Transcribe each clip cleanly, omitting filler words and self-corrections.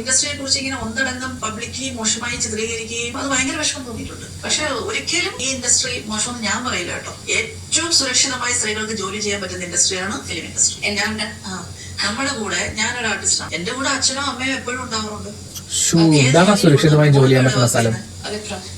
ഇൻഡസ്ട്രിയെ കുറിച്ച് ഇങ്ങനെ ഒന്നടങ്കം പബ്ലിക്ലി മോശമായി ചിത്രീകരിക്കുകയും അത് ഭയങ്കര വിഷമം തോന്നിയിട്ടുണ്ട്. പക്ഷെ ഒരിക്കലും ഈ ഇൻഡസ്ട്രി മോശമെന്ന് ഞാൻ പറയില്ല കേട്ടോ. ഏറ്റവും സുരക്ഷിതമായി സ്ത്രീകൾക്ക് ജോലി ചെയ്യാൻ പറ്റുന്ന ഇൻഡസ്ട്രിയാണ് ഫിലിം ഇൻഡസ്ട്രി. നമ്മുടെ കൂടെ ഞാനൊരു ആർട്ടിസ്റ്റാണ്, എന്റെ കൂടെ അച്ഛനോ അമ്മയോ എപ്പോഴും ഉണ്ടാവാറുണ്ട്. സുരക്ഷിതമായി ജോലി ചെയ്യാൻ പറ്റുന്ന സ്ഥലം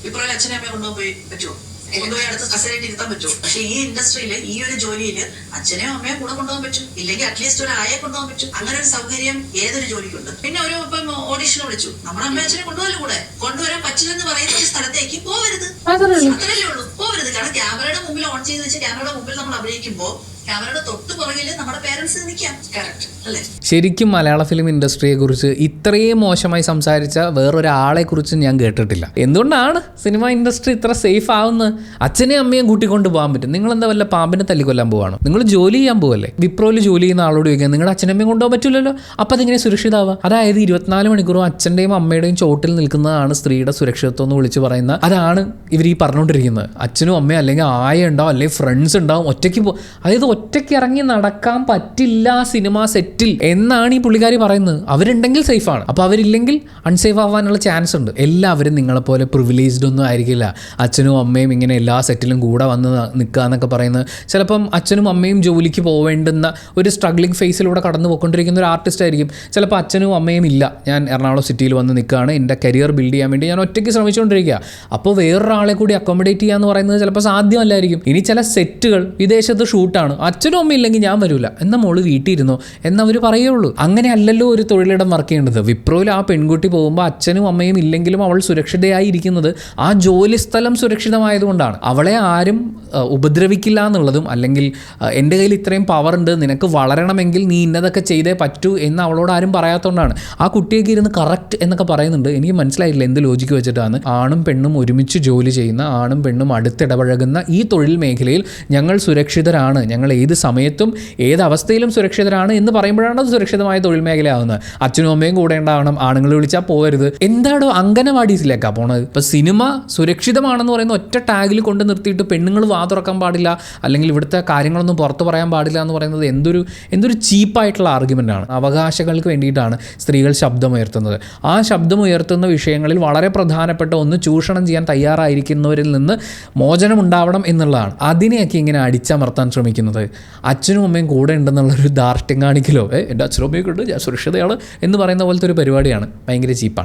ഇപ്പോഴും അച്ഛനെ അമ്മയെ കൊണ്ടുപോയി പറ്റുമോ, കൊണ്ടുപോയി അടുത്ത് കസേരയിട്ട് ഇരുത്താൻ പറ്റുമോ? പക്ഷെ ഈ ഇൻഡസ്ട്രിയില് ഈ ഒരു ജോലിയിൽ അച്ഛനെയോ അമ്മയോ കൂടെ കൊണ്ടുപോകാൻ പറ്റും, ഇല്ലെങ്കിൽ അറ്റ്ലീസ്റ്റ് ഒരു ആയെ കൊണ്ടുപോകാൻ പറ്റും. അങ്ങനെ ഒരു സൗകര്യം ഏതൊരു ജോലിക്കുണ്ട്. പിന്നെ ഒരു ഇപ്പം ഓഡിഷൻ വിളിച്ചു, നമ്മുടെ അമ്മ അച്ഛനെ കൊണ്ടുപോകലും കൂടെ കൊണ്ടുവരാൻ പറ്റില്ലെന്ന് പറയുന്ന ഒരു സ്ഥലത്തേക്ക് പോവരുത്, അത്രയല്ലേ ഉള്ളൂ, പോവരുത്. കാരണം ക്യാമറയുടെ മുമ്പിൽ ഓൺ ചെയ്ത് വെച്ച് ക്യാമറയുടെ മുമ്പിൽ നമ്മൾ അഭിനയിക്കുമ്പോൾ ക്യാമറയുടെ തൊട്ട് പുറകില് നമ്മുടെ പേരൻസ് നിൽക്കാം. കറക്റ്റ് അല്ലേ? ശരിക്കും മലയാള ഫിലിം ഇൻഡസ്ട്രിയെ കുറിച്ച് ഇത്രയും മോശമായി സംസാരിച്ച വേറൊരാളെ കുറിച്ച് ഞാൻ കേട്ടിട്ടില്ല. എന്തുകൊണ്ടാണ് സിനിമ ഇൻഡസ്ട്രി ഇത്ര സേഫ് ആവുന്നത്? അച്ഛനെയും അമ്മയും കൂട്ടിക്കൊണ്ട് പോകാൻ പറ്റും. നിങ്ങളെന്താ വല്ല പാമ്പിനെ തല്ലിക്കൊല്ലാൻ പോവാണോ? നിങ്ങൾ ജോലി ചെയ്യാൻ പോവല്ലേ? വിപ്രോയിൽ ജോലി ചെയ്യുന്ന ആളോട് ചോദിക്കാൻ നിങ്ങളുടെ അച്ഛനമ്മയും കൊണ്ടുപോകാൻ പറ്റില്ലല്ലോ. അപ്പം അതെങ്ങനെ സുരക്ഷിതാവുക? അതായത് 24 മണിക്കൂറും അച്ഛൻ്റെയും അമ്മയുടെയും ചോട്ടിൽ നിൽക്കുന്നതാണ് സ്ത്രീയുടെ സുരക്ഷിതത്വം എന്ന് വിളിച്ച് പറയുന്ന. അതാണ് ഇവർ ഈ പറഞ്ഞുകൊണ്ടിരിക്കുന്നത്. അച്ഛനും അമ്മയും അല്ലെങ്കിൽ ആയ ഉണ്ടാവും, അല്ലെങ്കിൽ ഫ്രണ്ട്സ് ഉണ്ടാവും, ഒറ്റയ്ക്ക് അതായത് ഒറ്റയ്ക്ക് ഇറങ്ങി നടക്കാൻ പറ്റില്ല സിനിമ സെറ്റിൽ എന്നാണ് ഈ പുള്ളിക്കാരി പറയുന്നത്. അവരുണ്ടെങ്കിൽ സേഫാണ്, അപ്പോൾ അവരില്ലെങ്കിൽ അൺസേഫ് ആവാനുള്ള ചാൻസ് ഉണ്ട്. എല്ലാവരും നിങ്ങളെപ്പോലെ പ്രിവിലേജ്ഡ് ഒന്നും ആയിരിക്കില്ല. അച്ഛനും അമ്മയും ഇങ്ങനെ എല്ലാ സെറ്റിലും കൂടെ വന്ന് നിൽക്കുക എന്നൊക്കെ പറയുന്നത്. ചിലപ്പം അച്ഛനും അമ്മയും ജോലിക്ക് പോവേണ്ടുന്ന ഒരു സ്ട്രഗ്ലിംഗ് ഫേസിലൂടെ കടന്നു പോയിക്കൊണ്ടിരിക്കുന്ന ഒരു ആർട്ടിസ്റ്റ് ആയിരിക്കും. ചിലപ്പോൾ അച്ഛനും അമ്മയും ഇല്ല, ഞാൻ എറണാകുളം സിറ്റിയിൽ വന്ന് നിൽക്കുകയാണ്, എൻ്റെ കരിയർ ബിൽഡ് ചെയ്യാൻ വേണ്ടി ഞാൻ ഒറ്റയ്ക്ക് ശ്രമിച്ചുകൊണ്ടിരിക്കുക. അപ്പോൾ വേറൊരാളെ കൂടി അക്കോമഡേറ്റ് ചെയ്യുക എന്ന് പറയുന്നത് ചിലപ്പോൾ സാധ്യമല്ലായിരിക്കും. ഇനി ചില സെറ്റുകൾ വിദേശത്ത് ഷൂട്ടാണ്, അച്ഛനും അമ്മയും ഇല്ലെങ്കിൽ ഞാൻ വരില്ല, എന്നാൽ മോള് വീട്ടിൽ ഇരുന്നോ എന്നവർ പറയുള്ളൂ. അങ്ങനെ അല്ലല്ലോ ഒരു തൊഴിലിടം വർക്ക് ചെയ്യേണ്ടത്. വിപ്രോയിൽ ആ പെൺകുട്ടി പോകുമ്പോൾ അച്ഛനും അമ്മയും ഇല്ലെങ്കിലും അവൾ സുരക്ഷിതയായി ഇരിക്കുന്നത് ആ ജോലി സ്ഥലം സുരക്ഷിതമായതുകൊണ്ടാണ്. അവളെ ആരും ഉപദ്രവിക്കില്ല എന്നുള്ളതും, അല്ലെങ്കിൽ എൻ്റെ കയ്യിൽ ഇത്രയും പവർ ഉണ്ട്, നിനക്ക് വളരണമെങ്കിൽ നീ ഇന്നതൊക്കെ ചെയ്തേ പറ്റൂ എന്ന് അവളോട് ആരും പറയാത്തതുകൊണ്ടാണ്. ആ കുട്ടിയൊക്കെ ഇരുന്ന് കറക്റ്റ് എന്നൊക്കെ പറയുന്നുണ്ട്. എനിക്ക് മനസ്സിലായില്ല എന്ത് ലോജിക്ക് വെച്ചിട്ടാണ്. ആണും പെണ്ണും ഒരുമിച്ച് ജോലി ചെയ്യുന്ന, ആണും പെണ്ണും അടുത്തിടപഴകുന്ന ഈ തൊഴിൽ മേഖലയിൽ ഞങ്ങൾ സുരക്ഷിതരാണ്, ഞങ്ങൾ ഏത് സമയത്തും ഏത് അവസ്ഥയിലും സുരക്ഷിതരാണ് എന്ന് പറയുമ്പോഴാണ് അത് സുരക്ഷിതമായ തൊഴിൽ മേഖലയാവുന്നത്. അച്ഛനും അമ്മയും കൂടെ ഉണ്ടാവണം, ആണുങ്ങൾ വിളിച്ചാൽ പോകരുത്. എന്താണോ അംഗനവാടീസിലേക്കാ പോണത്? ഇപ്പം സിനിമ സുരക്ഷിതമാണെന്ന് പറയുന്ന ഒറ്റ ടാഗിൽ കൊണ്ട് നിർത്തിയിട്ട് പെണ്ണുങ്ങൾ വാ തുറക്കാൻ പാടില്ല, അല്ലെങ്കിൽ ഇവിടുത്തെ കാര്യങ്ങളൊന്നും പുറത്ത് പറയാൻ പാടില്ല എന്ന് പറയുന്നത് എന്തൊരു ചീപ്പായിട്ടുള്ള ആർഗ്യുമെൻ്റാണ്. അവകാശങ്ങൾക്ക് വേണ്ടിയിട്ടാണ് സ്ത്രീകൾ ശബ്ദമുയർത്തുന്നത്. ആ ശബ്ദമുയർത്തുന്ന വിഷയങ്ങളിൽ വളരെ പ്രധാനപ്പെട്ട ഒന്ന് ചൂഷണം ചെയ്യാൻ തയ്യാറായിരിക്കുന്നവരിൽ നിന്ന് മോചനം ഉണ്ടാവണം എന്നുള്ളതാണ്. അതിനെയൊക്കെ ഇങ്ങനെ അടിച്ചമർത്താൻ ശ്രമിക്കുന്നത്. അച്ഛനും അമ്മയും കൂടെ ഉണ്ടെന്നുള്ളൊരു ധാർഷ്ട്യം കാണിക്കലോ, എൻ്റെ അച്ഛനും അമ്മയൊക്കെ ഉണ്ട്, ഞാൻ സുരക്ഷിതയാണ് എന്ന് പറയുന്ന പോലത്തെ ഒരു പരിപാടിയാണ്. ഭയങ്കര ചീപ്പാണ്.